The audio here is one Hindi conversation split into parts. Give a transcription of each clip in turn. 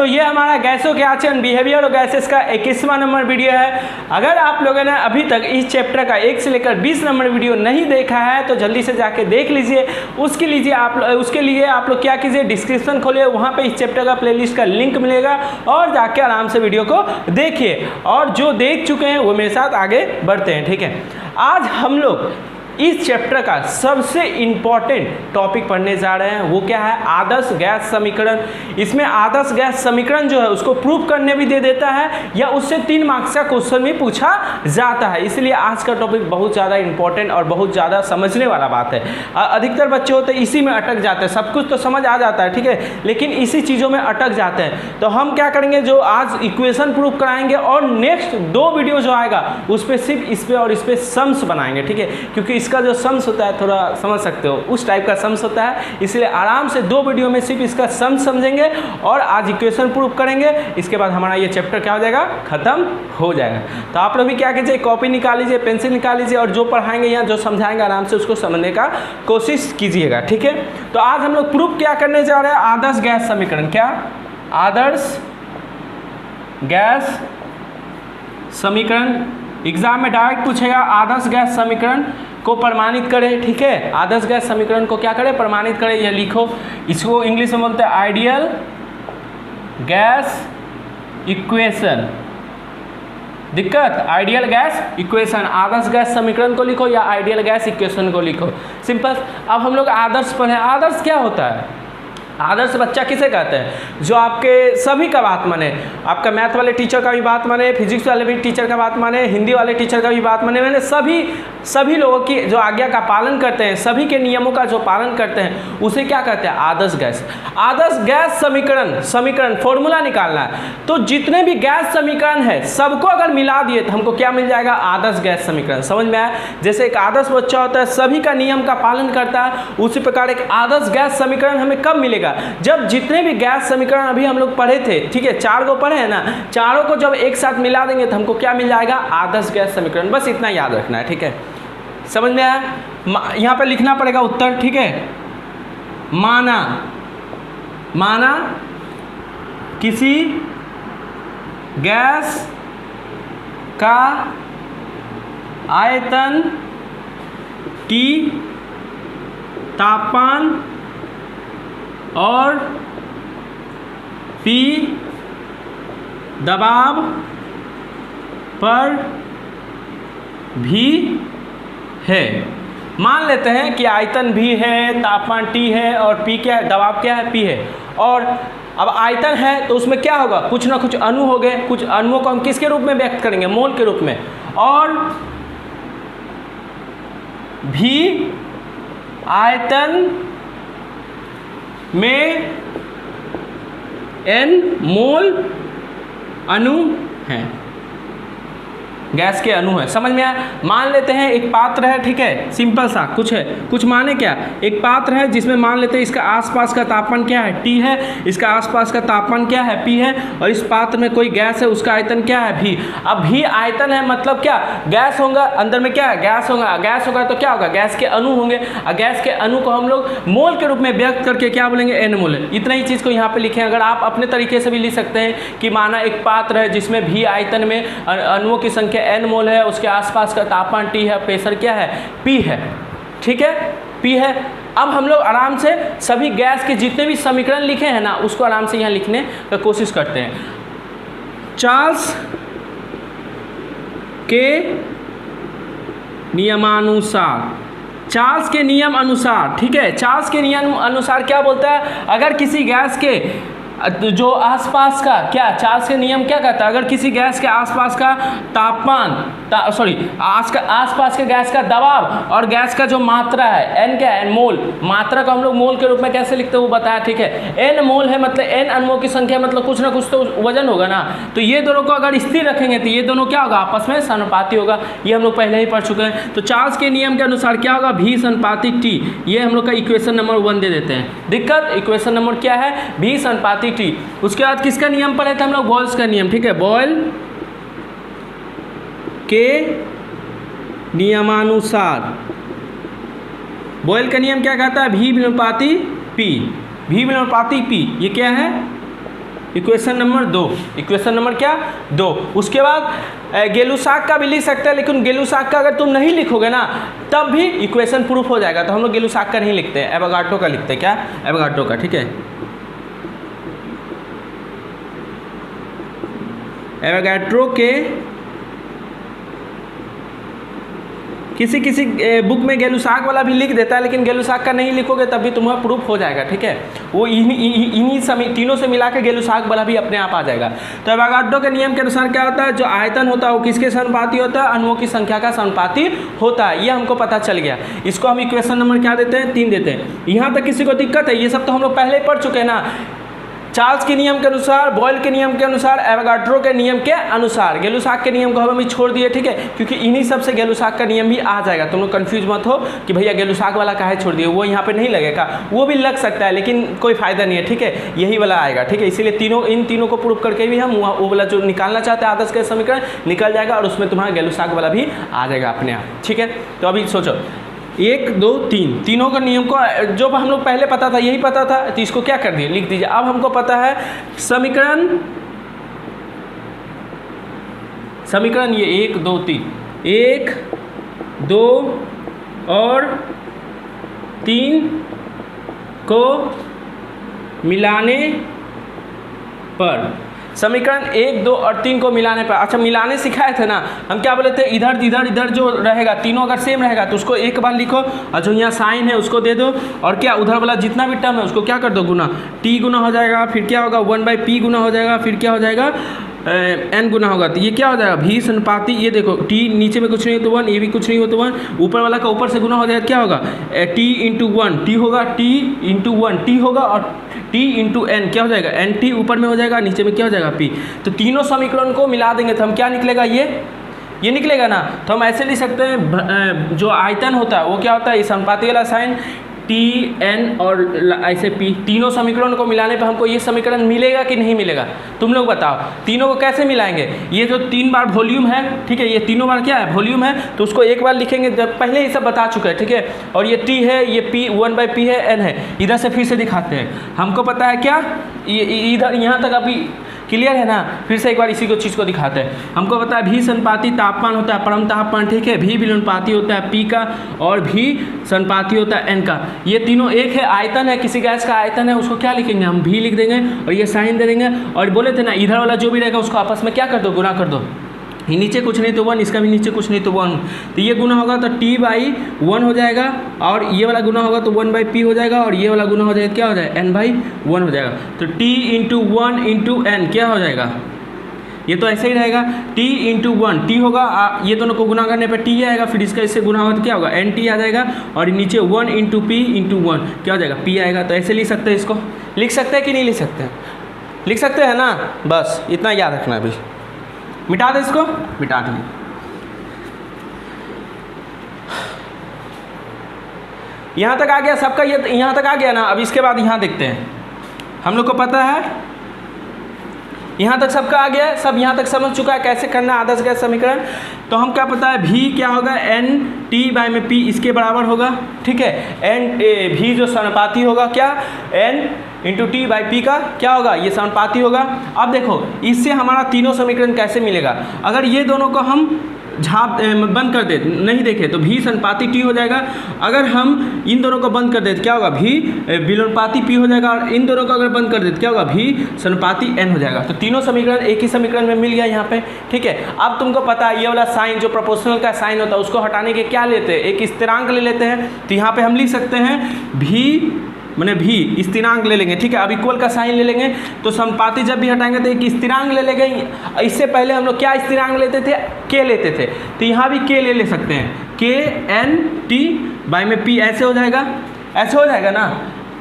ये हमारा गैसों के आचरण बिहेवियर और गैसेस का 21वां नंबर वीडियो है। अगर आप लोगों ने अभी तक इस चैप्टर का 1 से लेकर 20 नंबर वीडियो नहीं देखा है तो जल्दी से जाके देख लीजिए। उसके लिए आप लोग क्या कीजिए, डिस्क्रिप्शन खोलिए, वहाँ पे इस चैप्टर का प्लेलिस्ट का लिंक मिलेगा और जाके आराम से वीडियो को देखिए। और जो देख चुके हैं वो मेरे साथ आगे बढ़ते हैं, ठीक है। आज हम लोग इस चैप्टर का सबसे इम्पॉर्टेंट टॉपिक पढ़ने जा रहे हैं, वो क्या है, आदर्श गैस समीकरण। इसमें आदर्श गैस समीकरण जो है उसको प्रूव करने भी दे देता है या उससे 3 मार्क्स का क्वेश्चन भी पूछा जाता है। इसलिए आज का टॉपिक बहुत ज़्यादा इंपॉर्टेंट और बहुत ज़्यादा समझने वाला बात है। अधिकतर बच्चे होते हैं इसी में अटक जाते हैं, सब कुछ तो समझ आ जाता है, ठीक है, लेकिन इसी चीज़ों में अटक जाते हैं। तो हम क्या करेंगे, जो आज इक्वेशन प्रूव कराएंगे और नेक्स्ट 2 वीडियो जो आएगा उस पर सिर्फ इस पर और इस पर सम्स बनाएंगे, ठीक है, क्योंकि इसका जो सम्स होता है थोड़ा समझ सकते हो उस टाइप का सम्स होता है, इसलिए आराम से 2 वीडियो में सिर्फ इसका सम्स समझेंगे और आज इक्वेशन प्रूव करेंगे। इसके बाद हमारा ये चैप्टर क्या हो जाएगा, खत्म हो जाएगा। तो आप लोग भी क्या कीजिए, कॉपी निकाल लीजिए, पेंसिल निकाल लीजिए और जो पढ़ाएंगे या जो समझाएंगे आराम से उसको समझने का कोशिश कीजिएगा, ठीक है। तो आज हम लोग प्रूव क्या करने जा रहे हैं, आदर्श गैस समीकरण। क्या, आदर्श गैस समीकरण। एग्जाम में डायरेक्ट पूछेगा आदर्श गैस समीकरण को प्रमाणित करें, ठीक है। आदर्श गैस समीकरण को क्या करें, प्रमाणित करें, यह लिखो। इसको इंग्लिश में बोलते हैं आइडियल गैस इक्वेशन। दिक्कत, आइडियल गैस इक्वेशन, आदर्श गैस समीकरण को लिखो या आइडियल गैस इक्वेशन को लिखो, सिंपल। अब हम लोग आदर्श पढ़े। आदर्श क्या होता है, आदर्श बच्चा किसे कहते हैं, जो आपके सभी का बात माने, आपका मैथ वाले टीचर का भी बात माने, फिजिक्स वाले भी टीचर का बात माने, हिंदी वाले टीचर का भी बात माने, मैंने सभी लोगों की जो आज्ञा का पालन करते हैं, सभी के नियमों का जो पालन करते हैं उसे क्या कहते हैं, आदर्श गैस। आदर्श गैस समीकरण फॉर्मूला निकालना है, तो जितने भी गैस समीकरण है सबको अगर मिला दिए तो हमको क्या मिल जाएगा, आदर्श गैस समीकरण। समझ में आया, जैसे एक आदर्श बच्चा होता है सभी का नियम का पालन करता है, उसी प्रकार एक आदर्श गैस समीकरण हमें कब मिलेगा, जब जितने भी गैस समीकरण अभी हम लोग पढ़े थे, ठीक है, 4 को पढ़े हैं ना, चारों को जब एक साथ मिला देंगे तो हमको क्या मिल जाएगा, आदर्श गैस समीकरण। बस इतना याद रखना है, ठीक है, समझ में आया। यहां पे लिखना पड़ेगा उत्तर, ठीक है। माना किसी गैस का आयतन T, तापमान और P दबाव पर भी है। मान लेते हैं कि आयतन भी है, तापमान T है और P क्या है, दबाव क्या है, P है। और अब आयतन है तो उसमें क्या होगा, कुछ ना कुछ अणु हो गए, कुछ अणुओं को हम किसके रूप में व्यक्त करेंगे, मोल के रूप में। और भी आयतन में n मोल अणु हैं, गैस के अणु है। समझ में आया। मान लेते हैं एक पात्र है, ठीक है, सिंपल सा कुछ है, कुछ माने क्या, एक पात्र है जिसमें मान लेते हैं इसका आसपास का तापमान क्या है, T है, इसका आसपास का तापमान क्या है, P है, और इस पात्र में कोई गैस है उसका आयतन क्या है, V। अब V आयतन है मतलब क्या, गैस होगा, अंदर में क्या है, गैस होगा, गैस होगा तो क्या होगा, गैस के अणु होंगे, और गैस के अणु को हम लोग मोल के रूप में व्यक्त करके क्या बोलेंगे, n मोल। इतना ही चीज़ को यहाँ पे लिखें। अगर आप अपने तरीके से भी लिख सकते हैं कि माना एक पात्र है जिसमें V आयतन में अणुओं की संख्या n मोल है, उसके आसपास का तापमान T है, प्रेशर क्या है, P है, ठीक है, P है। अब हम लोग आराम से सभी गैस के जितने भी समीकरण लिखे हैं ना उसको आराम से यहाँ लिखने का कोशिश करते हैं। चार्ल्स के नियमानुसार, चार्ल्स के नियम अनुसार, ठीक है, चार्ल्स के नियम अनुसार क्या बोलता है, अगर किसी गैस के जो आसपास का क्या, चार्ल्स के नियम क्या कहता है, अगर किसी गैस के आसपास का तापमान आसपास के गैस का दबाव और गैस का जो मात्रा है n क्या है, मोल, मात्रा को हम लोग मोल के रूप में कैसे लिखते हैं वो बताया, ठीक है। n मोल है मतलब n अणुओं की संख्या, मतलब कुछ ना कुछ तो वजन होगा ना, तो ये दोनों को अगर स्थिर रखेंगे तो ये दोनों क्या होगा, आपस में समानुपाती होगा। ये हम लोग पहले ही पढ़ चुके हैं। तो चार्ल्स के नियम के अनुसार क्या होगा, V समानुपाती T। ये हम लोग का इक्वेशन नंबर 1 दे देते हैं। दिक्कत, इक्वेशन नंबर क्या है, V समानुपाती T। उसके बाद किसका नियम पढ़े थे हम लोग, बॉयल्स का नियम, ठीक है, बॉयल के नियमानुसार। बॉयल का नियम क्या कहता है, V समानुपाती P, V समानुपाती P। ये क्या है, इक्वेशन नंबर 2, इक्वेशन नंबर क्या 2। उसके बाद गेलुसाक का भी लिख सकते हैं, लेकिन गेलुसाक का अगर तुम नहीं लिखोगे ना तब भी इक्वेशन प्रूफ हो जाएगा। तो हम लोग गेलुसाक का नहीं लिखते हैं, एवोगाड्रो का लिखते हैं। क्या? एवोगाड्रो का, ठीक है। एवोगाड्रो के किसी किसी बुक में गेलुसाक वाला भी लिख देता है, लेकिन गेलुसाक का नहीं लिखोगे तब भी तुम्हारा प्रूफ हो जाएगा, ठीक है। वो इन्हीं तीनों से मिला के गेलुसाक वाला भी अपने आप आ जाएगा। तो एवोगाड्रो के नियम के अनुसार क्या होता है, जो आयतन होता है वो किसके समानुपाती होता है, अणुओं की संख्या का समानुपाती होता है। ये हमको पता चल गया। इसको हम इक्वेशन नंबर क्या देते हैं, 3 देते हैं। यहाँ तक किसी को दिक्कत है? ये सब तो हम लोग पहले पढ़ चुके हैं ना, चार्ल्स के नियम के अनुसार, बॉयल के नियम के अनुसार, एवोगाड्रो के नियम के अनुसार। गेलुसाक के नियम को हम अभी छोड़ दिए, ठीक है, क्योंकि इन्हीं सब से गेलुसाक का नियम भी आ जाएगा। तुम लोग कंफ्यूज मत हो कि भैया गेलुसाक वाला काहे छोड़ दिए, वो यहाँ पे नहीं लगेगा। वो भी लग सकता है लेकिन कोई फायदा नहीं है, ठीक है, यही वाला आएगा, ठीक है। इसीलिए इन तीनों को प्रूफ करके भी हम वो वाला जो निकालना चाहते हैं आदर्श गैस समीकरण निकल जाएगा, और उसमें तुम्हारा गेलुसाक वाला भी आ जाएगा अपने आप, ठीक है। तो अभी सोचो 1 2 3 तीनों का नियम को जो हम लोग पहले पता था, यही पता था, तो इसको क्या कर दिए, लिख दीजिए। अब हमको पता है समीकरण ये 1 2 3, 1 2 और 3 को मिलाने पर, समीकरण 1 2 और 3 को मिलाने पर, अच्छा मिलाने सिखाए थे ना हम, क्या बोले थे, इधर इधर इधर जो रहेगा तीनों अगर सेम रहेगा तो उसको एक बार लिखो, और जो यहाँ साइन है उसको दे दो, और क्या उधर वाला जितना भी टर्म है उसको क्या कर दो, गुना, t गुना हो जाएगा, फिर क्या होगा 1/p गुना हो जाएगा, फिर क्या हो जाएगा n गुना होगा। तो ये क्या हो जाएगा, v समानुपाती, ये देखो t नीचे में कुछ नहीं हो तो 1, ये भी कुछ नहीं हो तो 1, ऊपर वाला का ऊपर से गुना हो जाएगा, क्या होगा t इंटू 1 t होगा, t इंटू 1 t होगा, और t इंटू n क्या हो जाएगा, n t ऊपर में हो जाएगा, नीचे में क्या हो जाएगा p। तो तीनों समीकरण को मिला देंगे तो हम क्या निकलेगा, ये निकलेगा ना। तो हम ऐसे लिख सकते हैं, जो आयतन होता है वो क्या होता है, ये समानुपाती वाला साइन टी एन और ऐसे पी, तीनों समीकरणों को मिलाने पर हमको ये समीकरण मिलेगा कि नहीं मिलेगा, तुम लोग बताओ। तीनों को कैसे मिलाएंगे, ये जो 3 बार वॉल्यूम है, ठीक है, ये तीनों बार क्या है, वॉल्यूम है, तो उसको एक बार लिखेंगे, जब पहले ये सब बता चुके हैं, ठीक है। और ये टी है, ये पी 1/p है, एन है, इधर से फिर से दिखाते हैं। हमको पता है क्या, ये इधर यहाँ तक अभी क्लियर है ना। फिर से एक बार इसी को चीज़ को दिखाते हैं। हमको पता है v समानुपाती तापमान होता है, परम तापमान, ठीक है, v विलोमानुपाती होता है p का, और v समानुपाती होता है n का। ये तीनों एक है, आयतन है, किसी गैस का आयतन है, उसको क्या लिखेंगे हम, v लिख देंगे, और ये साइन दे देंगे। और बोले थे ना इधर वाला जो भी रहेगा उसको आपस में क्या कर दो, गुना कर दो। ये नीचे कुछ नहीं तो 1, इसका भी नीचे कुछ नहीं तो 1, तो ये गुना होगा तो t/1 हो जाएगा, और ये वाला गुना होगा तो 1/p हो जाएगा, और ये वाला गुना हो जाएगा क्या हो जाएगा, n/1 हो जाएगा। तो t इंटू 1 इंटू n क्या हो जाएगा, ये तो ऐसे ही रहेगा, t इंटू 1 t होगा, ये दोनों को गुना करने पर t आएगा, फिर इसका इससे गुना होगा तो क्या होगा, nt आ जाएगा, और नीचे 1 इंटू p इंटू 1 क्या हो जाएगा, p आएगा। तो ऐसे लिख सकते हैं, इसको लिख सकते हैं कि नहीं लिख सकते हैं, लिख सकते हैं ना, बस इतना याद रखना। अभी मिटा दे, इसको मिटा दें। यहाँ तक आ गया सबका, ये यहाँ तक आ गया ना। अब इसके बाद यहाँ देखते हैं, हम लोग को पता है यहाँ तक सबका आ गया, सब यहाँ तक समझ चुका है कैसे करना है आदर्श गैस समीकरण। तो हम क्या पता है, v क्या होगा, n t/p इसके बराबर होगा, ठीक है। v जो समानुपाती होगा क्या, n इंटू t/p का क्या होगा, ये समानुपाती होगा। अब देखो इससे हमारा तीनों समीकरण कैसे मिलेगा, अगर ये दोनों को हम बंद कर दे, नहीं देखे तो v समानुपाती t हो जाएगा। अगर हम इन दोनों को बंद कर दे तो क्या होगा, v विलोमानुपाती p हो जाएगा, और इन दोनों को अगर बंद कर दे तो क्या होगा, v समानुपाती n हो जाएगा। तो तीनों समीकरण एक ही समीकरण में मिल गया यहाँ पे, ठीक है। अब तुमको पता है ये वाला साइन जो प्रोपोर्शनल का साइन होता है उसको हटाने के क्या लेते हैं, एक स्थिरांक ले लेते हैं। तो यहाँ पे हम लिख सकते हैं v मैंने भी स्थिरांक ले लेंगे, ठीक है। अब इक्वल का साइन ले लेंगे, तो समानुपाती जब भी हटाएंगे तो एक स्थिरांक ले लेंगे। इससे पहले हम लोग क्या स्थिरांक लेते थे, k लेते थे, तो यहाँ भी k ले सकते हैं, k n t/p ऐसे हो जाएगा, ऐसे हो जाएगा ना।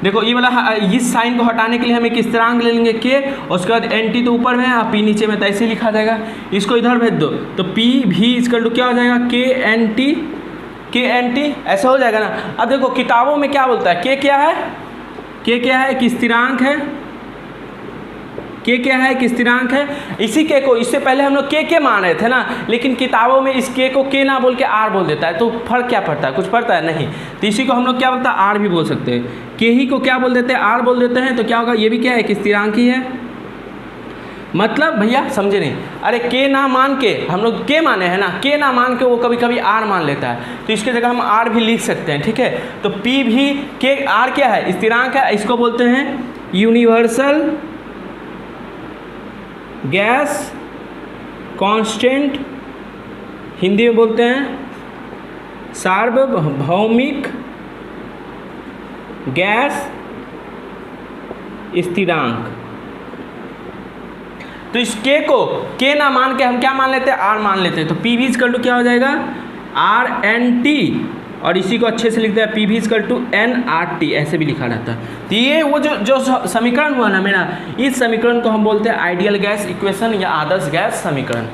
देखो ये वाला इस साइन को हटाने के लिए हम एक स्थिरांक ले लेंगे k, उसके बाद एन टी तो ऊपर में है और p नीचे में, तो ऐसे लिखा जाएगा। इसको इधर भेज दो तो p भी इक्वल टू क्या हो जाएगा, k n t ऐसा हो जाएगा ना। अब देखो किताबों में क्या बोलता है, k क्या है, k क्या है, एक स्थिरांक है, k क्या है, एक स्थिरांक है। इसी k को, इससे पहले हम लोग k मान रहे थे ना, लेकिन किताबों में इस k को k ना बोल के r बोल देता है। तो फर्क क्या पड़ता है, कुछ पड़ता है नहीं। तो इसी को हम लोग क्या बोलता है, r भी बोल सकते हैं। k ही को क्या बोल देते हैं, r बोल देते हैं। तो क्या होगा, ये भी क्या है, एक स्थिरांक ही है, मतलब भैया समझे नहीं, अरे के ना मान के हम लोग के माने हैं ना, के ना मान के वो कभी कभी आर मान लेता है, तो इसकी जगह हम आर भी लिख सकते हैं, ठीक है। तो पी भी के आर क्या है, स्थिरांक है, इसको बोलते हैं यूनिवर्सल गैस कांस्टेंट, हिंदी में बोलते हैं सार्वभौमिक गैस स्थिरांक। तो इस के को के ना मान के हम क्या मान लेते हैं, आर मान लेते हैं। तो पी वी इक्वल टू क्या हो जाएगा, आर एन टी, और इसी को अच्छे से लिखते हैं P V equal to N R T, ऐसे भी लिखा रहता है। तो ये वो जो समीकरण हुआ ना मेरा, इस समीकरण को हम बोलते हैं आइडियल गैस इक्वेशन या आदर्श गैस समीकरण।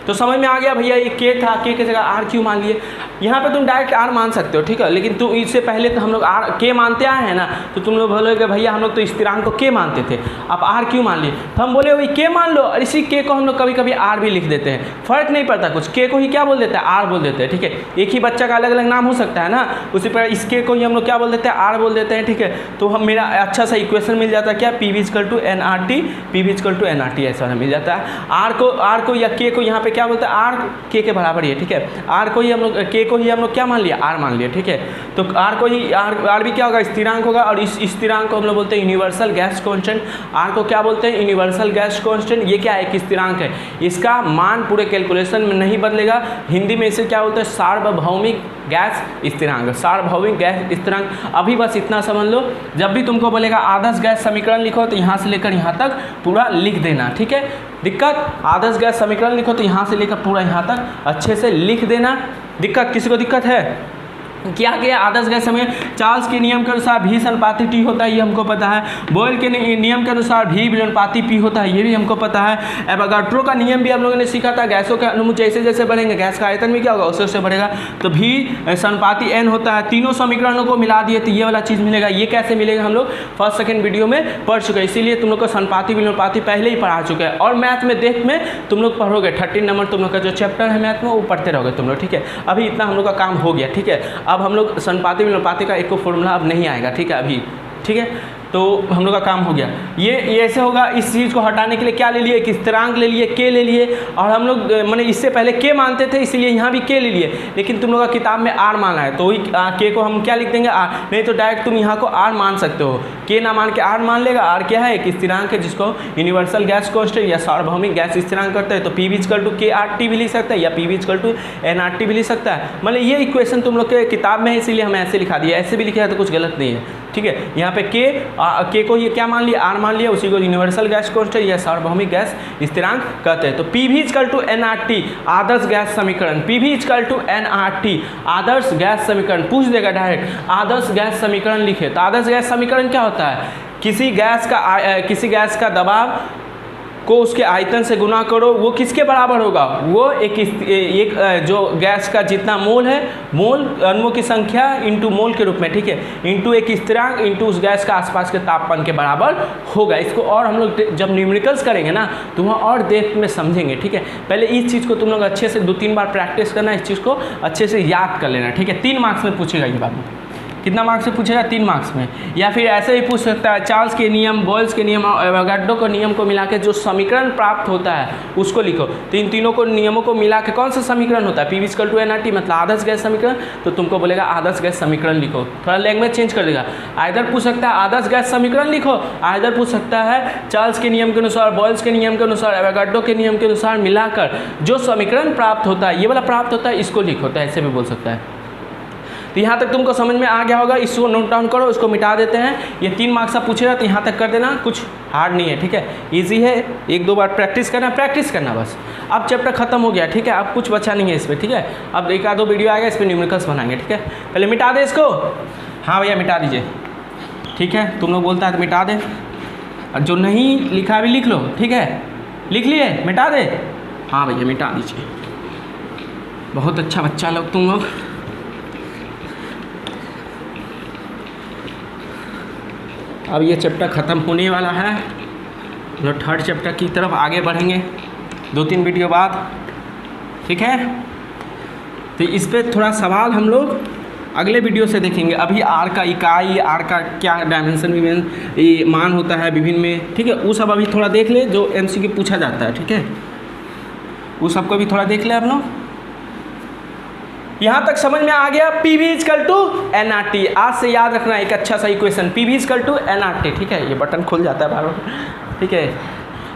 तो समझ में आ गया भैया, ये के था, के की जगह आर क्यों मान लिए। यहाँ पे तुम डायरेक्ट आर मान सकते हो, ठीक है, लेकिन तुम इससे पहले तो हम लोग आर के मानते आए हैं ना, तो तुम लोग बोलोगे भैया हम लोग तो स्थिरांक को के मानते थे, आप आर क्यों मान लिए। तो हम बोले वही के मान लो, और इसी के को हम लोग कभी कभी आर भी लिख देते हैं, फर्क नहीं पड़ता कुछ, के को ही क्या बोल देते हैं, आर बोल देते हैं, ठीक है। एक ही बच्चा का अलग अलग नाम हो सकता है ना, उसी पर इस के को ही हम लोग क्या बोल देते हैं, आर बोल देते हैं, ठीक है। तो हम मेरा अच्छा सा इक्वेशन मिल जाता है क्या, P V equal to N R T, P V equal to N R T, ऐसा मिल जाता है। आर को या के को यहाँ पे क्या बोलते हैं, आर के बराबर ही है, ठीक है। आर को ही हम लोग के को ही हम लोग क्या मान लिया, आर मान लिया, ठीक है। तो आर को ही आर भी क्या होगा, स्थिरांक होगा, और इस स्थिरांक को हम लोग बोलते हैं यूनिवर्सल गैस कांस्टेंट। आर को क्या बोलते हैं, यूनिवर्सल गैस कांस्टेंट। ये क्या है, एक स्थिरांक है, इसका मान पूरे कैलकुलेशन में नहीं बदलेगा। हिंदी में इसे क्या बोलते हैं, सार्वभौमिक गैस स्थिरांक, सार्वभौमिक गैस स्थिरांक। अभी बस इतना समझ लो, जब भी तुमको बोलेगा आदर्श गैस समीकरण लिखो तो यहाँ से लेकर यहाँ तक पूरा लिख देना, ठीक है। दिक्कत, आदर्श गैस समीकरण लिखो तो यहाँ से लेकर पूरा यहाँ तक अच्छे से लिख देना। दिक्कत, किसी को दिक्कत है क्या किया, आदर्श गैस समय चार्ल्स के नियम के अनुसार भी अनुपाती टी होता है, ये हमको पता है। बॉयल के नियम के अनुसार भी अनुपाती पी होता है, ये भी हमको पता है। एवोगाड्रो का नियम भी हम लोगों ने सीखा था, गैसों के अणु जैसे जैसे बढ़ेंगे गैस का आयतन भी क्या होगा, उससे उससे बढ़ेगा। तो भी अनुपाती एन होता है। तीनों समीकरणों को मिला दिए तो ये वाला चीज़ मिलेगा। ये कैसे मिलेगा, हम लोग फर्स्ट सेकेंड वीडियो में पढ़ चुके हैं, इसीलिए तुम लोग को अनुपाती विलोपाती पहले ही पढ़ा चुके हैं। और मैथ में देख में तुम लोग पढ़ोगे, 13 नंबर तुम लोग का जो चैप्टर है मैथ में वो पढ़ते रहोगे तुम लोग, ठीक है। अभी इतना हम लोग का काम हो गया, ठीक है। अब हम लोग अनुपाती विलोपाती का एक को फॉर्मूला अब नहीं आएगा, ठीक है अभी, ठीक है। तो हम लोग का काम हो गया। ये ऐसे होगा, इस चीज़ को हटाने के लिए क्या ले लिए, एक स्थिरांक ले लिए, के ले लिए। और हम लोग मैंने इससे पहले के मानते थे, इसलिए यहाँ भी के ले लिए, लेकिन तुम लोग का किताब में आर माना है, तो वही के को हम क्या लिख देंगे, आर। नहीं तो डायरेक्ट तुम यहाँ को आर मान सकते हो, के ना मान के आर मान लेगा। आर क्या है, एक स्थिरांक है जिसको यूनिवर्सल गैस कांस्टेंट या सार्वभौमिक गैस स्थिरांक करते हैं। तो P V equal to K R T भी लिख सकता है, या P V equal to N R T भी लिख सकता है। मतलब ये इक्वेशन तुम लोग के किताब में है, इसीलिए हम ऐसे लिखा दिया। ऐसे भी लिखा है तो कुछ गलत नहीं है, ठीक है। यहाँ पे के को ये क्या मान लिया, आर मान लिया, उसी को यूनिवर्सल गैस कांस्टेंट या सार्वभौमिक गैस स्थिरांक कहते हैं। तो P V equal to N R T आदर्श गैस समीकरण, P V equal to N R T आदर्श गैस समीकरण। पूछ देगा डायरेक्ट आदर्श गैस समीकरण लिखे, तो आदर्श गैस समीकरण क्या होता है, किसी गैस का दबाव को उसके आयतन से गुना करो, वो किसके बराबर होगा, वो एक जो गैस का जितना मोल है, मोल अणुओं की संख्या इंटू मोल के रूप में, ठीक है, इंटू एक स्थिरांक इंटू उस गैस का आसपास के तापमान के बराबर होगा। इसको और हम लोग जब न्यूमेरिकल्स करेंगे ना तो वहाँ और डेप्थ में समझेंगे, ठीक है। पहले इस चीज़ को तुम लोग अच्छे से 2-3 बार प्रैक्टिस करना, इस चीज़ को अच्छे से याद कर लेना, ठीक है। 3 मार्क्स में पूछेगा ये बाबू, कितना मार्क्स से पूछेगा, 3 मार्क्स में। या फिर ऐसे ही पूछ सकता है, चार्ल्स के नियम, बॉयल्स के नियम और एवोगाड्रो के नियम को मिला के जो समीकरण प्राप्त होता है उसको लिखो। तो इन तीनों को नियमों को मिला के कौन सा समीकरण होता है, P V equal to N R T, मतलब आदर्श गैस समीकरण। तो तुमको बोलेगा आदर्श गैस समीकरण लिखो, थोड़ा लैंग्वेज चेंज कर देगा। आइदर पूछ सकता है आदर्श गैस समीकरण लिखो, आइदर पूछ सकता है चार्ल्स के नियम के अनुसार, बॉयल्स के नियम के अनुसार, एवोगाड्रो के नियम के अनुसार मिलाकर जो समीकरण प्राप्त होता है, ये वाला प्राप्त होता है, इसको लिखो। तो ऐसे भी बोल सकता है। तो यहाँ तक तुमको समझ में आ गया होगा, इसको नोट डाउन करो, इसको मिटा देते हैं। ये 3 मार्क्स का पूछेगा तो यहाँ तक कर देना, कुछ हार्ड नहीं है, ठीक है, इजी है। 1-2 बार प्रैक्टिस करना बस। अब चैप्टर खत्म हो गया, ठीक है, अब कुछ बचा नहीं है इस पर, ठीक है। अब 1-2 वीडियो आएगा, इस पर न्यूमेरिकल्स बनाएंगे, ठीक है। पहले मिटा दे इसको, हाँ भैया मिटा दीजिए, ठीक है। तुम लोग बोलता है तो मिटा दे, और जो नहीं लिखा भी लिख लो, ठीक है। लिख लिए, मिटा दे, हाँ भैया मिटा दीजिए। बहुत अच्छा बच्चा लोग तुम लोग। अब ये चैप्टर ख़त्म होने वाला है, जो 3rd चैप्टर की तरफ आगे बढ़ेंगे 2-3 वीडियो बाद, ठीक है। तो इस पर थोड़ा सवाल हम लोग अगले वीडियो से देखेंगे। अभी आर का इकाई, आर का क्या डायमेंशन ये मान होता है विभिन्न में, ठीक है, वो सब अभी थोड़ा देख ले जो एमसीक्यू पूछा जाता है, ठीक है, वो सबको भी थोड़ा देख ले आप लोग। यहाँ तक समझ में आ गया। P V equal to N R T, आज से याद रखना एक अच्छा सा equation, P V equal to N R T, ठीक है, ये बटन खुल जाता है बार बार, ठीक है,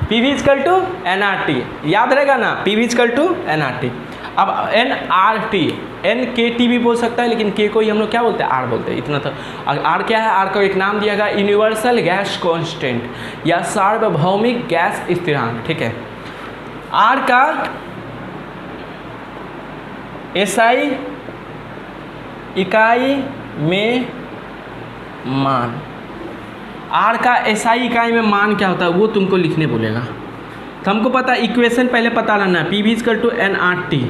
P V equal to N R T, याद रहेगा ना, P V equal to N R T. अब N R T, N K T भी बोल सकता है, लेकिन के को ही हम लोग क्या बोलते हैं, आर बोलते हैं, इतना तो। आर क्या है, आर को एक नाम दिया गया यूनिवर्सल गैस कांस्टेंट या सार्वभौमिक गैस स्थिरांक, ठीक है। आर का एसआई इकाई में मान, आर का एसआई इकाई में मान क्या होता है वो तुमको लिखने बोलेगा। तो हमको पता इक्वेशन पहले पता लाना है, P V equal to N R T,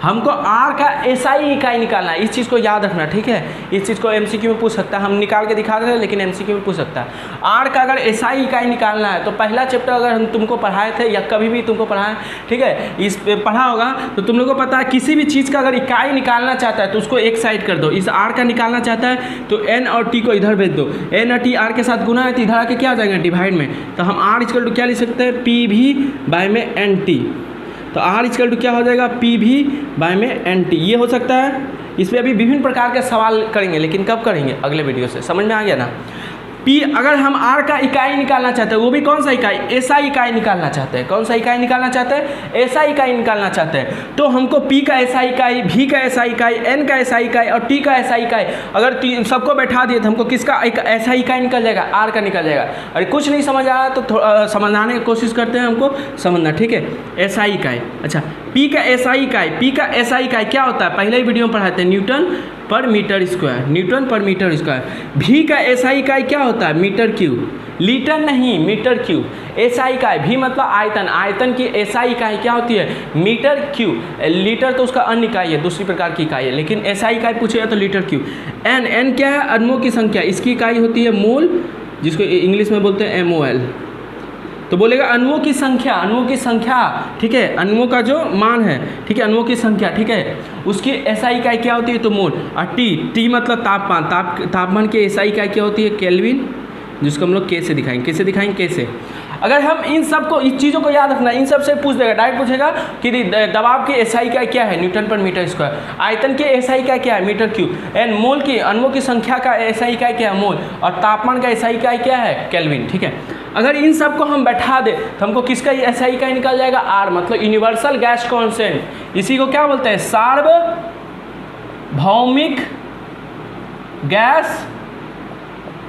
हमको आर का एसआई इकाई निकालना है, इस चीज़ को याद रखना, ठीक है। इस चीज़ को एमसीक्यू में पूछ सकता है, हम निकाल के दिखा रहे हैं लेकिन एमसीक्यू में पूछ सकता है। आर का अगर एसआई इकाई निकालना है तो पहला चैप्टर अगर हम तुमको पढ़ाए थे या कभी भी तुमको पढ़ाए, ठीक है, इस पे पढ़ा होगा तो तुम लोगों को पता है किसी भी चीज़ का अगर इकाई निकालना चाहता है तो उसको एक साइड कर दो। इस आर का निकालना चाहता है तो एन और टी को इधर भेज दो, एन और टी आर के साथ गुना है तो इधर आके क्या आ जाएगा, डिवाइड में। तो हम आर इजकल टू क्या लिख सकते हैं, पी वी बाय में एन टी, तो आर इजकल टू क्या हो जाएगा, पी वी बाय में एन टी, ये हो सकता है। इस पर अभी विभिन्न प्रकार के सवाल करेंगे, लेकिन कब करेंगे, अगले वीडियो से, समझ में आ गया ना। पी अगर हम आर का इकाई निकालना चाहते हैं, वो भी कौन सा इकाई, ऐसा इकाई निकालना चाहते हैं, कौन सा इकाई निकालना चाहते हैं, ऐसा इकाई निकालना चाहते हैं, तो हमको पी का ऐसा इकाई, भी का ऐसा इकाई, एन का ऐसा इकाई और टी का ऐसा इकाई अगर सबको बैठा दिए तो हमको किसका ऐसा इकाई निकल जाएगा, आर का निकल जाएगा। अरे कुछ नहीं समझ आ रहा तो समझाने की कोशिश करते हैं, हमको समझना, ठीक है। ऐसा इकाई, अच्छा, पी का ऐसा इकाई, पी का ऐसा इकाई क्या होता है, पहले ही वीडियो में पढ़ाते हैं, न्यूटन पर मीटर स्क्वायर, न्यूटन पर मीटर स्क्वायर। भी का ऐसा इकाई क्या होता है, मीटर क्यूब, लीटर नहीं मीटर क्यूब। ऐसा इकाई भी मतलब आयतन, आयतन की ऐसा इकाई क्या होती है, मीटर क्यूब। लीटर तो उसका अन्य इकाई है, दूसरी प्रकार की इकाई है, लेकिन ऐसा इकाई पूछेगा तो लीटर क्यूब। एन, एन क्या है, अणुओं की संख्या, इसकी इकाई होती है मोल, जिसको इंग्लिश में बोलते हैं MOL। तो बोलेगा अणुओं की संख्या, अणुओं की संख्या, ठीक है, अणुओं का जो मान है, ठीक है, अणुओं की संख्या, ठीक है, उसकी ऐसा इकाई क्या होती है, तो मोल। और टी मतलब तापमान, तापमान की ऐसा इकाई क्या होती है, केल्विन, जिसको हम लोग के से दिखाएंगे, कैसे दिखाएंगे, कैसे। अगर हम इन सब को, इस चीज़ों को याद रखना, इन सब से पूछ देगा, डायरेक्ट पूछेगा कि दबाव की एसआई इकाई क्या है, न्यूटन पर मीटर स्क्वायर, आयतन की एसआई इकाई क्या है, मीटर क्यूब, एन मोल की, अणुओं की संख्या का एसआई इकाई क्या है, मोल, और तापमान का एसआई इकाई क्या है, केल्विन, ठीक है। अगर इन सब को हम बैठा दे तो हमको किसका एसआई इकाई निकल जाएगा, आर, मतलब यूनिवर्सल गैस कांस्टेंट। इसी को क्या बोलते हैं, सार्वभौमिक गैस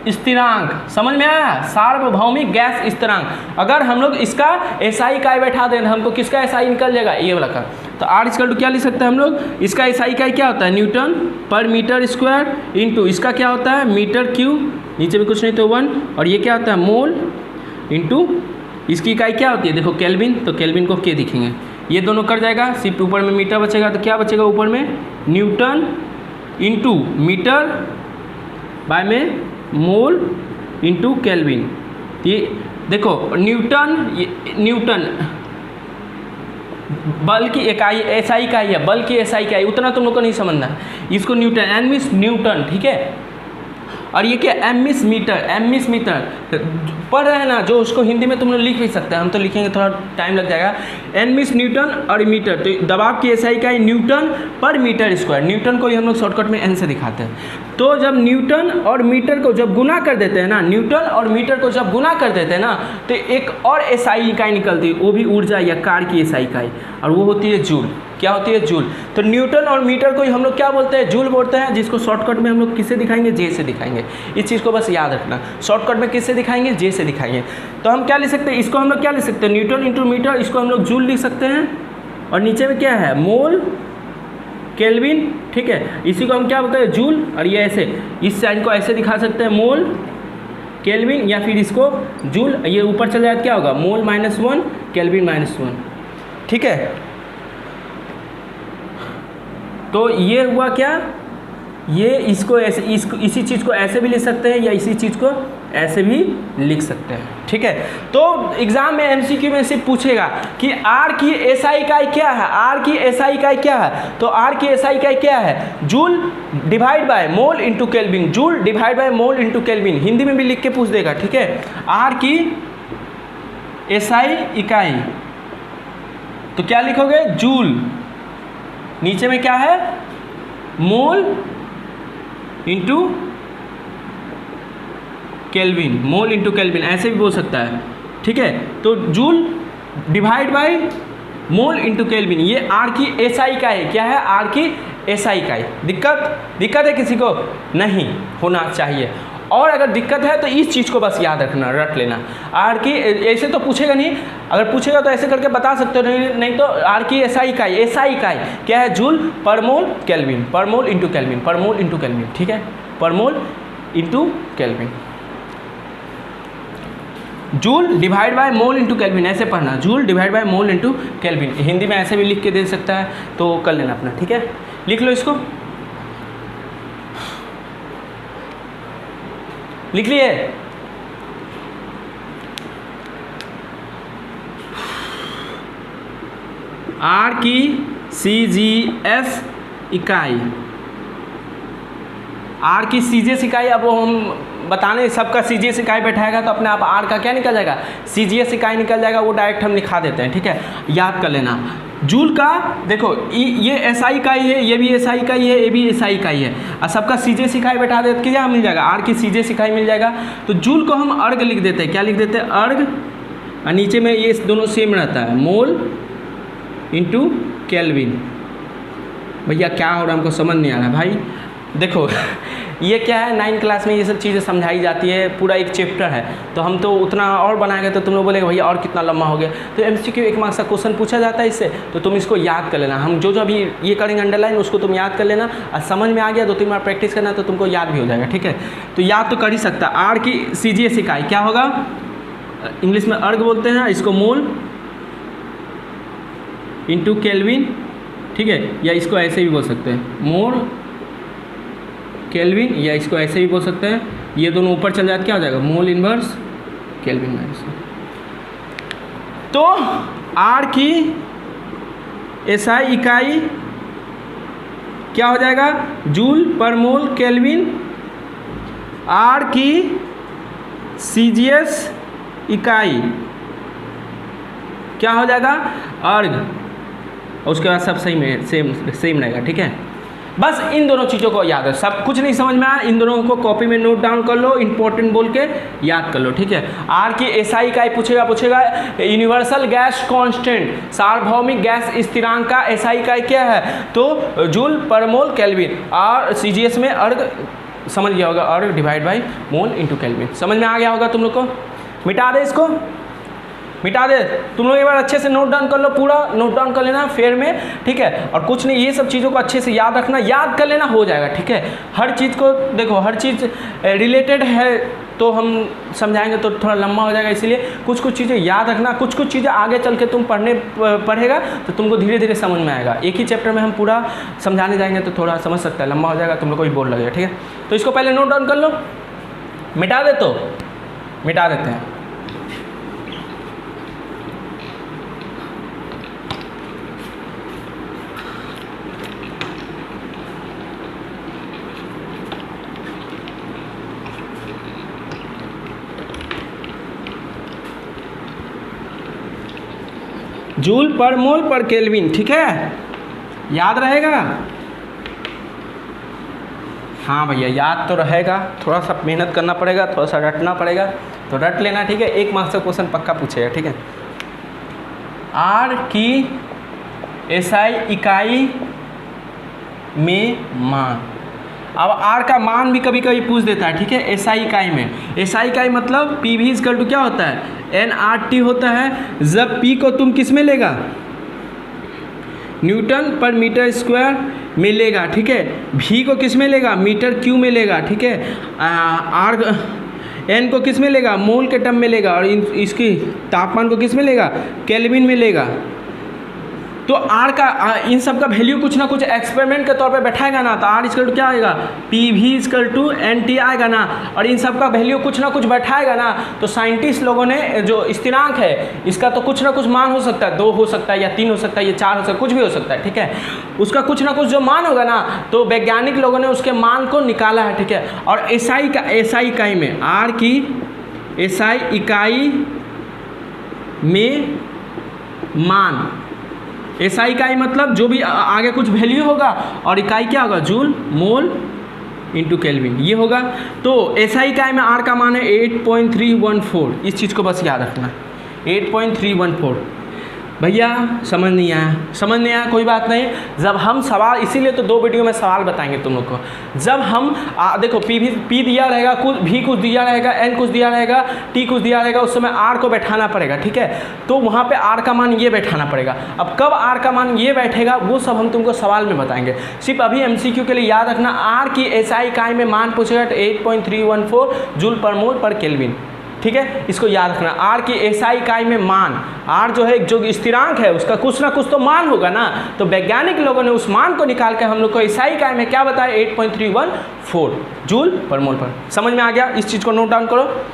स्थिरांक, समझ में आया, सार्वभौमिक गैस स्थिरांक। अगर हम लोग इसका एसआई इकाई बैठा दें तो हमको किसका एसआई निकल जाएगा, ये वाला का। तो आर इजकल टू क्या लिख सकते हैं हम लोग, इसका एसआई इकाई क्या होता है, न्यूटन पर मीटर स्क्वायर, इंटू इसका क्या होता है, मीटर क्यूब, नीचे भी कुछ नहीं तो 1, और ये क्या होता है, मोल, इंटू इसकी इकाई क्या होती है, देखो केल्विन, तो केल्विन को के दिखेंगे, ये दोनों कर जाएगा, सिर्फ ऊपर में मीटर बचेगा, तो क्या बचेगा ऊपर में, न्यूटन इंटू मीटर बाय में मोल इंटू केल्विन। ये देखो न्यूटन बल की इकाई, ऐसा इकाई है, बल की ऐसा इकाई, उतना तुम लोग को नहीं समझना है, इसको न्यूटन, एन मीन्स न्यूटन, ठीक है। और ये क्या, M means metre, M means metre पढ़ रहे हैं ना, जो उसको हिंदी में तुम लोग लिख भी सकते हैं, हम तो लिखेंगे थोड़ा टाइम लग जाएगा। एन मीन्स न्यूटन और मीटर, तो दबाव की ऐसा इकाई न्यूटन पर मीटर स्क्वायर, न्यूटन को ही हम लोग शॉर्टकट में एन से दिखाते हैं। तो जब न्यूटन और मीटर को जब गुना कर देते हैं ना, न्यूटन और मीटर को जब गुना कर देते हैं ना, तो एक और एसआई इकाई निकलती है, वो भी ऊर्जा या कार्य की एसआई इकाई, और वो होती है जूल। क्या होती है, जूल। तो न्यूटन और मीटर को ही हम लोग क्या बोलते हैं, जूल बोलते हैं, जिसको शॉर्टकट में हम लोग किससे दिखाएंगे, जे से दिखाएंगे। इस चीज़ को बस याद रखना, शॉर्टकट में किससे दिखाएंगे, जे से दिखाएंगे। तो हम क्या लिख सकते हैं, इसको हम लोग क्या लिख सकते हैं, न्यूटन इंटू मीटर, इसको हम लोग जूल लिख सकते हैं, और नीचे में क्या है, मोल, केल्विन, ठीक है। इसी को हम क्या बोलते हैं, जूल, और ये ऐसे, इस साइड को ऐसे दिखा सकते हैं, मोल, केल्विन, या फिर इसको जूल, ये ऊपर चले जाए क्या होगा, मोल -1, केल्विन -1, ठीक है। तो ये हुआ क्या, ये इसको ऐसे, इसी चीज़ को ऐसे भी लिख सकते हैं, या इसी चीज़ को ऐसे भी लिख सकते हैं, ठीक है। तो एग्जाम में एमसीक्यू में से पूछेगा कि आर की एसआई इकाई क्या है, आर की एसआई इकाई क्या है, तो आर की एसआई इकाई क्या है, joule divide by mole into kelvin, joule divide by mole into kelvin, Hindi में भी लिख के पूछ देगा, ठीक है। आर की एसआई इकाई तो क्या लिखोगे, जूल, नीचे में क्या है, मोल इनटू केल्विन, मोल इनटू केल्विन, ऐसे भी बोल सकता है, ठीक है। तो joule divide by mole into kelvin, ये आर की एसआई इकाई क्या है, आर की एसआई इकाई। दिक्कत है किसी को, नहीं होना चाहिए। और अगर दिक्कत है तो इस चीज़ को बस याद रखना, रट लेना। आर की ऐसे तो पूछेगा नहीं, अगर पूछेगा तो ऐसे करके बता सकते हो, नहीं तो आर की एसआई इकाई क्या है, जूल पर मोल केल्विन, पर मोल इंटू केल्विन, पर मोल इंटू केल्विन, ठीक है, पर mole into kelvin. Joule divide by mole into kelvin, ऐसे पढ़ना, joule divide by mole into kelvin, Hindi में ऐसे भी लिख के दे सकता है, तो कर लेना अपना, ठीक है। लिख लो इसको, लिख लिए। आर की सीजीएस इकाई, आर की सीजीएस इकाई, अब हम बताने सबका सीजीएस इकाई बैठाएगा तो अपने आप आर का क्या निकल जाएगा, सीजीएस इकाई निकल जाएगा, वो डायरेक्ट हम लिखा देते हैं, ठीक है, याद कर लेना। जूल का देखो ये एसआई इकाई है, ये भी एसआई इकाई है, ये भी एसआई इकाई है, और सबका सीजीएस इकाई बैठा देते तो क्या मिल जाएगा, आर की सीजीएस इकाई मिल जाएगा। तो जूल को हम अर्ग लिख देते हैं, क्या लिख देते हैं, अर्ग, और नीचे में ये दोनों सेम रहता है, मोल इंटू केल्विन। भैया क्या हो रहा है हमको समझ नहीं आ रहा भाई, देखो ये क्या है, 9th क्लास में ये सब चीज़ें समझाई जाती है, पूरा एक चैप्टर है, तो हम तो उतना और बनाएंगे तो तुम लोग बोलेगा भैया और कितना लंबा हो गया। तो एमसीक्यू 1 मार्क्स का क्वेश्चन पूछा जाता है इससे, तो तुम इसको याद कर लेना। हम जो अभी ये करेंगे अंडरलाइन, उसको तुम याद कर लेना, और समझ में आ गया 2-3 बार प्रैक्टिस करना तो तुमको याद भी हो जाएगा, ठीक है। तो याद तो कर ही सकता। आर की सीजीएस इकाई क्या होगा, इंग्लिश में अर्ग बोलते हैं, इसको मोल इंटू केल्विन, ठीक है, या इसको ऐसे भी बोल सकते हैं, मोल केल्विन, या इसको ऐसे भी बोल सकते हैं, ये दोनों ऊपर चल जाए क्या हो जाएगा, मोल इनवर्स केल्विन माइनस। तो आर की एसआई इकाई क्या हो जाएगा, जूल पर मोल केल्विन, आर की सीजीएस इकाई क्या हो जाएगा, अर्ग, और उसके बाद सब सही में सेम रहेगा, ठीक है। बस इन दोनों चीज़ों को याद है, सब कुछ नहीं समझ में आया, इन दोनों को कॉपी में नोट डाउन कर लो, इंपॉर्टेंट बोल के याद कर लो, ठीक है। आर की एसआई इकाई पूछेगा यूनिवर्सल गैस कांस्टेंट, सार्वभौमिक गैस स्थिरांक का एसआई इकाई क्या है, तो जूल पर मोल केल्विन, और सीजीएस में अर्ग समझ गया होगा, अर्ग divide by mole into kelvin, समझ में आ गया होगा तुम लोग को। मिटा दे इसको, मिटा दे, तुम लोग एक बार अच्छे से नोट डाउन कर लो, पूरा नोट डाउन कर लेना फेयर में, ठीक है। और कुछ नहीं, ये सब चीज़ों को अच्छे से याद रखना, याद कर लेना, हो जाएगा, ठीक है। हर चीज़ को देखो, हर चीज़ रिलेटेड है तो हम समझाएंगे तो थोड़ा लंबा हो जाएगा, इसलिए कुछ चीज़ें याद रखना, कुछ चीज़ें आगे चल के तुम पढ़ेगा तो तुमको धीरे धीरे समझ में आएगा। एक ही चैप्टर में हम पूरा समझाने जाएंगे तो थोड़ा समझ सकता है, लंबा हो जाएगा, तुम लोग को भी बोर लगेगा, ठीक है। तो इसको पहले नोट डाउन कर लो, मिटा दे तो मिटा देते हैं। जूल पर मोल पर केल्विन, ठीक है, याद रहेगा। हाँ भैया याद तो रहेगा, थोड़ा सा मेहनत करना पड़ेगा, थोड़ा सा रटना पड़ेगा, तो रट लेना, ठीक है। 1 मार्क्स का क्वेश्चन पक्का पूछेगा, ठीक है। आर की एसआई इकाई में मान, अब आर का मान भी कभी कभी पूछ देता है, ठीक है। एसआई इकाई में, एसआई इकाई मतलब पी वी इक्वल टू क्या होता है, NRT होता है। जब पी को तुम किस में लेगा, न्यूटन पर मीटर स्क्वायर में लेगा, ठीक है। भी को किस में लेगा, मीटर क्यू में लेगा, ठीक है। आर एन को किस में लेगा, मोल के टर्म में लेगा, और इसकी तापमान को किस में लेगा, केल्विन में लेगा, तो आर का इन सब का वैल्यू कुछ ना कुछ एक्सपेरिमेंट के तौर पे बैठाएगा ना, तो आर इक्वल टू क्या आएगा, P V equal to N T आएगा ना, और इन सब का वैल्यू कुछ ना कुछ बैठाएगा ना, तो साइंटिस्ट लोगों ने जो स्थिरांक है इसका तो कुछ ना कुछ मान हो सकता है, 2 हो सकता है या 3 हो सकता है या 4 हो सकता है, कुछ भी हो सकता है, ठीक है। उसका कुछ ना कुछ जो मान होगा ना, तो वैज्ञानिक लोगों ने उसके मान को निकाला है, ठीक है। और एसआई इकाई में, आर की एसआई इकाई में मान, एसआई इकाई मतलब जो भी आगे कुछ वैल्यू होगा, और इकाई क्या होगा, जूल मोल इंटू केल्विन, ये होगा। तो एसआई इकाई में आर का मान है 8.314, इस चीज़ को बस याद रखना, 8.314। भैया समझ नहीं आया, कोई बात नहीं। जब हम सवाल, इसीलिए तो 2 वीडियो में सवाल बताएंगे तुम लोग को। जब हम देखो पी दिया रहेगा, भी कुछ दिया रहेगा, एन कुछ दिया रहेगा, टी कुछ दिया रहेगा, उस समय आर को बैठाना पड़ेगा, ठीक है। तो वहाँ पे आर का मान ये बैठाना पड़ेगा। अब कब आर का मान ये बैठेगा वो सब हम तुमको सवाल में बताएंगे। सिर्फ अभी MCQ के लिए याद रखना, आर की एसआई इकाई में मान पूछेगा तो 8.314 जूल पर मोल पर केल्विन, ठीक है। इसको याद रखना, आर की एसआई इकाई में मान, आर जो है जो स्थिरांक है उसका कुछ ना कुछ तो मान होगा ना, तो वैज्ञानिक लोगों ने उस मान को निकाल के हम लोग को एसआई इकाई में क्या बताया, 8.314 जूल पर मोल पर। समझ में आ गया, इस चीज़ को नोट डाउन करो।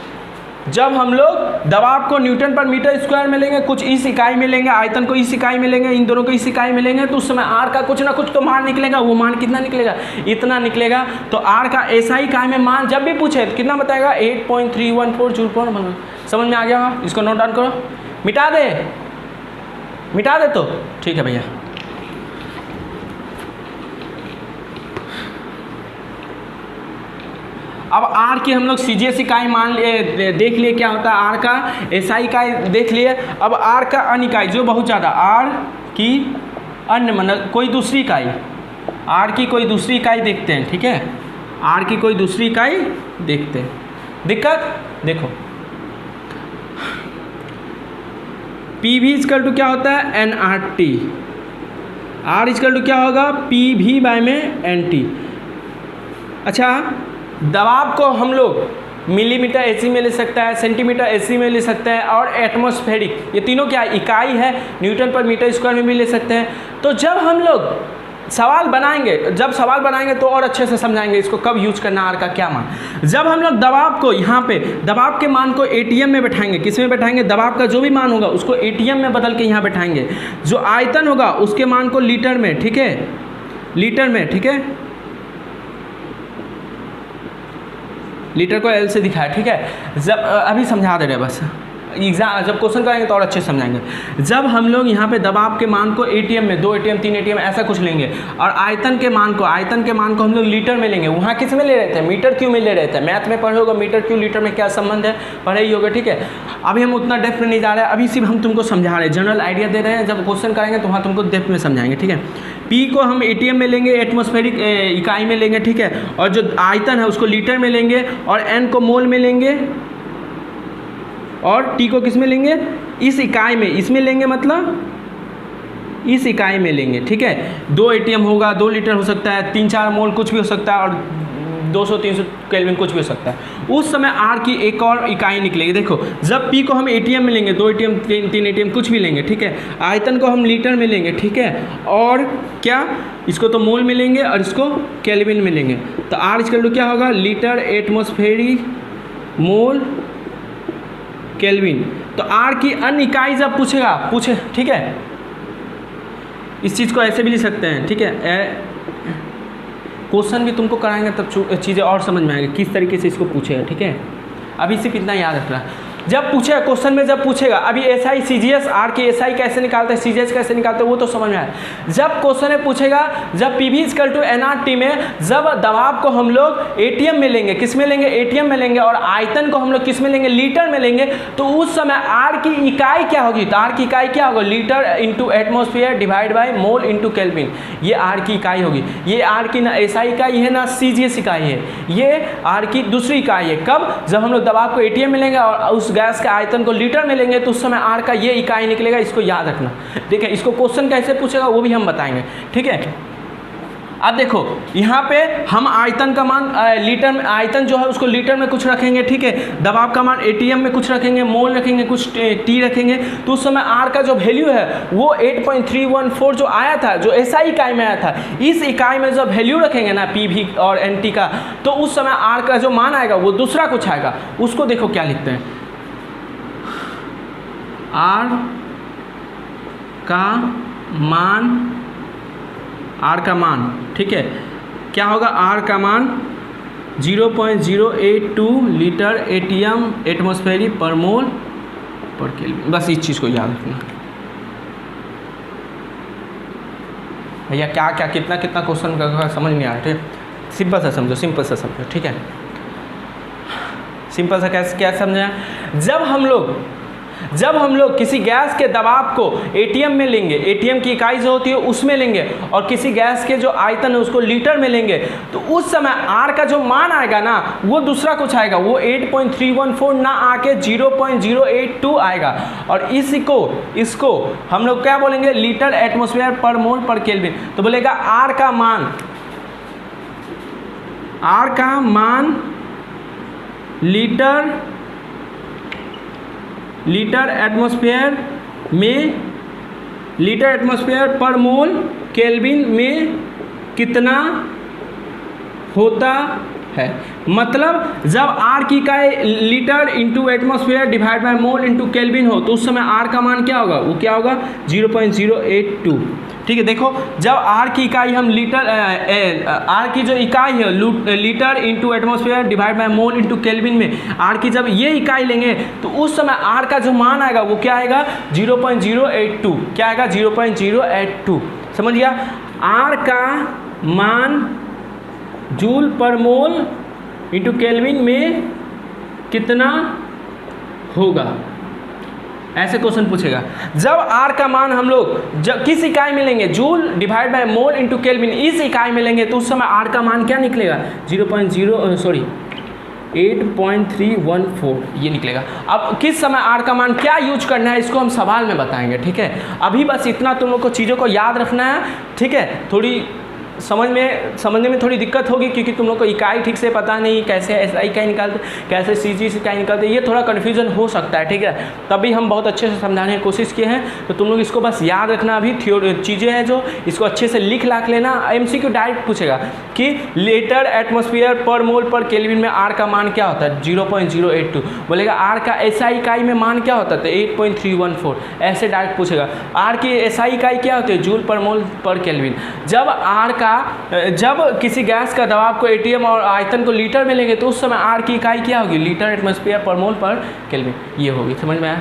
जब हम लोग दबाव को न्यूटन पर मीटर स्क्वायर में लेंगे, कुछ इस इकाई में लेंगे, आयतन को इस इकाई में लेंगे, इन दोनों को इस इकाई में लेंगे, तो उस समय आर का कुछ ना कुछ तो मान निकलेगा। वो मान कितना निकलेगा, इतना निकलेगा। तो आर का एसआई इकाई में मान जब भी पूछे तो कितना बताएगा, 8.314 जूल पर मोल। समझ में आ गया, इसको नोट डाउन करो। मिटा दे तो ठीक है भैया। अब आर की हम लोग सीजीएस इकाई मान लिए, देख लिए क्या होता है, आर का एसआई इकाई देख लिए। अब आर का अन्य इकाई जो बहुत ज़्यादा, आर की अन्य मतलब कोई दूसरी इकाई, आर की कोई दूसरी इकाई देखते हैं, ठीक है। आर की कोई दूसरी इकाई देखते हैं। दिक्कत देखो, पी वी इक्वल टू क्या होता है, N R T, R equal to क्या होगा, पी वी बाय में एन टी। अच्छा, दबाव को हम लोग मिलीमीटर एसी में ले सकता है, सेंटीमीटर एसी में ले सकते हैं, और एटमॉस्फेरिक, ये तीनों क्या इकाई है, न्यूटन पर मीटर स्क्वायर में भी ले सकते हैं। तो जब हम लोग सवाल बनाएंगे तो और अच्छे से समझाएंगे इसको, कब यूज करना आर का क्या मान। जब हम लोग दबाव को यहाँ पे, दबाव के मान को एटीएम में बैठाएंगे, किस में बैठाएंगे, दबाव का जो भी मान होगा उसको एटीएम में बदल के यहाँ बैठाएंगे। जो आयतन होगा उसके मान को लीटर में, ठीक है, लीटर में, ठीक है, लीटर को एल से दिखाया, ठीक है। जब अभी समझा दे रहे बस, एग्जाम जब क्वेश्चन करेंगे तो और अच्छे से समझाएंगे। जब हम लोग यहाँ पे दबाव के मान को एटीएम में, 2 एटीएम 3 एटीएम ऐसा कुछ लेंगे, और आयतन के मान को हम लोग लीटर में लेंगे। वहाँ किस में ले रहे थे, मीटर क्यू में ले रहे थे। मैथ में पढ़े होगा मीटर क्यू लीटर में क्या संबंध है, पढ़े ही होगा, ठीक है। अभी हम उतना डेप्थ में नहीं जा रहे हैं, अभी सिर्फ हम तुमको समझा रहे हैं, जनरल आइडिया दे रहे हैं। जब क्वेश्चन करेंगे तो वहाँ तुमको डेप्थ में समझाएंगे, ठीक है। पी को हम एटीएम में लेंगे, एटमॉस्फेरिक इकाई में लेंगे, ठीक है, और जो आयतन है उसको लीटर में लेंगे, और एन को मोल में लेंगे, और टी को किस में लेंगे, इस इकाई में, इसमें लेंगे मतलब इस इकाई में लेंगे, ठीक है। 2 एटीएम होगा, 2 लीटर हो सकता है, 3-4 मोल कुछ भी हो सकता है, और 200-300 केल्विन कुछ भी हो सकता है। उस समय आर की एक और इकाई निकलेगी। देखो, जब पी को हम एटीएम में लेंगे, 2 एटीएम 3 एटीएम कुछ भी लेंगे, ठीक है, आयतन को हम लीटर में लेंगे, ठीक है, और क्या, इसको तो मोल में लेंगे और इसको केल्विन में लेंगे। तो आर इक्वल टू क्या होगा, लीटर एटमॉस्फेरिक मोल केल्विन। तो आर की अन्य इकाई जब पूछे, ठीक है, इस चीज़ को ऐसे भी लिख सकते हैं, ठीक है। क्वेश्चन भी तुमको कराएंगे तब चीज़ें और समझ में आएंगी किस तरीके से इसको पूछेगा, ठीक है। अभी सिर्फ इतना याद रखना, जब पूछेगा क्वेश्चन में, जब पूछेगा अभी एसआई सीजीएस, आर की एसआई कैसे निकालते हैं, सीजीएस कैसे निकालते हैं, वो तो समझ में आया। जब क्वेश्चन में पूछेगा, जब पीवी इक्वल टू एनआरटी में जब दबाव को हम लोग एटीएम में लेंगे, किस में लेंगे, एटीएम में लेंगे, और आयतन को हम लोग किस में लेंगे, लीटर में लेंगे, तो उस समय आर की इकाई क्या होगी, तो आर की इकाई क्या होगा, litre into atmosphere divide by mole into kelvin, ये आर की इकाई होगी। ये आर की ना एसआई इकाई है ना सीजीएस इकाई है, ये आर की दूसरी इकाई है। कब, जब हम लोग दबाव को एटीएम में लेंगे और उस गैस के आयतन को लीटर में लेंगे, तो उस समय आर का ये इकाई निकलेगा। इसको याद रखना, ठीक है। इसको क्वेश्चन कैसे पूछेगा वो भी हम बताएंगे, ठीक है। अब देखो यहाँ पे हम आयतन का मान लीटर में, आयतन जो है उसको लीटर में कुछ रखेंगे, ठीक है, दबाव का मान एटीएम में कुछ रखेंगे, मोल रखेंगे, कुछ टी रखेंगे, तो उस समय आर का जो वैल्यू है वो 8.314 जो आया था, जो एसआई इकाई में आया था, इस इकाई में जब वैल्यू रखेंगे ना पी वी और एन टी का, तो उस समय आर का जो मान आएगा वो दूसरा कुछ आएगा। उसको देखो क्या लिखते हैं, आर का मान, आर का मान, ठीक है, क्या होगा, आर का मान 0.082 लीटर एटीएम एटमॉस्फेरिक पर मोल पर केल्विन। बस इस चीज़ को याद रखना भैया। क्या क्या कितना कितना क्वेश्चन का समझ नहीं आया, ठीक है, सिंपल सा समझो, सिंपल सा समझो, ठीक है, सिंपल सा कैसे क्या समझा। जब हम लोग किसी गैस के दबाव को एटीएम में लेंगे, एटीएम की इकाई जो होती है उसमें लेंगे, और किसी गैस के जो आयतन है उसको लीटर में लेंगे, तो उस समय आर का जो मान आएगा ना वो दूसरा कुछ आएगा, वो 8.314 ना आके 0.082 आएगा। और इसको हम लोग क्या बोलेंगे, लीटर एटमॉस्फेयर पर मोल पर केल्विन। तो बोलेगा आर का मान लीटर एटमॉस्फेयर पर मोल केल्विन में कितना होता है। मतलब जब आर की इकाई litre into atmosphere divide by mole into kelvin हो, तो उस समय आर का मान क्या होगा, वो क्या होगा 0.082, ठीक है। देखो जब आर की इकाई हम आर की जो इकाई है litre into atmosphere divide by mole into kelvin में आर की जब ये इकाई लेंगे, तो उस समय आर का जो मान आएगा वो क्या आएगा 0.082, क्या आएगा 0.082, समझ गया। आर का मान जूल पर मोल इंटू केल्विन में कितना होगा, ऐसे क्वेश्चन पूछेगा। जब आर का मान हम लोग किस इकाई में लेंगे, joule divide by mole into kelvin, इस इकाई में लेंगे, तो उस समय आर का मान क्या निकलेगा 8.314 ये निकलेगा। अब किस समय आर का मान क्या यूज करना है इसको हम सवाल में बताएंगे, ठीक है। अभी बस इतना तुम लोग को चीज़ों को याद रखना है, ठीक है। थोड़ी समझने में थोड़ी दिक्कत होगी क्योंकि तुम लोग को इकाई ठीक से पता नहीं, कैसे एसआई इकाई निकालते, कैसे सीजीएस इकाई निकालते, ये थोड़ा कन्फ्यूजन हो सकता है, ठीक है। तभी हम बहुत अच्छे से समझाने की कोशिश किए हैं, तो तुम लोग इसको बस याद रखना। अभी चीज़ें हैं जो इसको अच्छे से लिख लेना। एमसीक्यू डायरेक्ट पूछेगा कि लीटर एटमॉस्फेयर पर मोल पर केल्विन में आर का मान क्या होता है 0.082, बोलेगा आर का एसआई इकाई में मान क्या होता है 8.314, ऐसे डायरेक्ट पूछेगा। आर की एसआई इकाई क्या होती है जूल पर मोल पर केल्विन। जब किसी गैस का दबाव को एटीएम और आयतन को लीटर में लेंगे, तो उस समय आर की इकाई क्या होगी लीटर एटमॉस्फेयर पर मोल पर केल्विन, ये होगी, समझ में आया।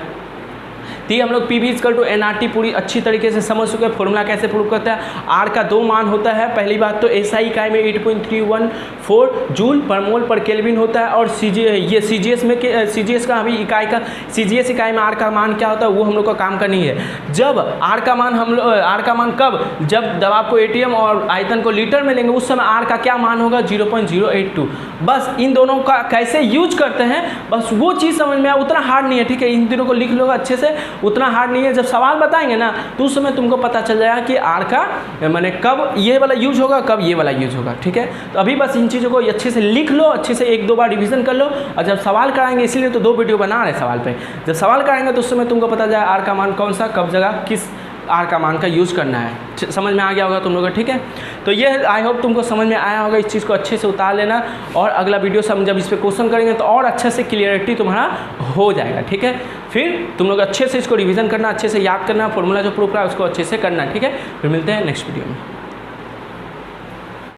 तो ये हम लोग पी = एनआरटी पूरी अच्छी तरीके से समझ चुके हैं। फॉर्मूला कैसे प्रूव करता है, आर का 2 मान होता है। पहली बात तो एसआई इकाई में 8.314 जूल पर मोल पर केल्विन होता है, और सीजीएस का अभी इकाई का सीजीएस इकाई में आर का मान क्या होता है वो हम लोग का काम का नहीं है। जब आर का मान कब, जब दबाव को एटीएम और आयतन को लीटर में लेंगे, उस समय आर का क्या मान होगा 0.082। बस इन दोनों का कैसे यूज करते हैं बस वो चीज़ समझ में आए, उतना हार्ड नहीं है, ठीक है। इन तीनों को लिख लो अच्छे से, उतना हार्ड नहीं है। जब सवाल बताएंगे ना तो उस समय तुमको पता चल जाएगा कि आर का मैंने कब ये वाला यूज होगा, कब ये वाला यूज होगा, ठीक है। तो अभी बस इन चीज़ों को अच्छे से लिख लो, अच्छे से 1-2 बार रिवीजन कर लो, और जब सवाल कराएंगे, इसीलिए तो 2 वीडियो बना रहे सवाल पे, जब सवाल कराएंगे तो उस समय तुमको पता जाए आर का मान कौन सा कब जगह किस आर का मान का यूज़ करना है। समझ में आ गया होगा तुम लोगों को, ठीक है। तो ये आई होप तुमको समझ में आया होगा। इस चीज़ को अच्छे से उतार लेना, और अगला वीडियो से हम जब इस पर क्वेश्चन करेंगे तो और अच्छे से क्लियरिटी तुम्हारा हो जाएगा, ठीक है। फिर तुम लोग अच्छे से इसको रिवीजन करना, अच्छे से याद करना, फॉर्मूला जो प्रूफ रहा है उसको अच्छे से करना, ठीक है। फिर मिलते हैं नेक्स्ट वीडियो में।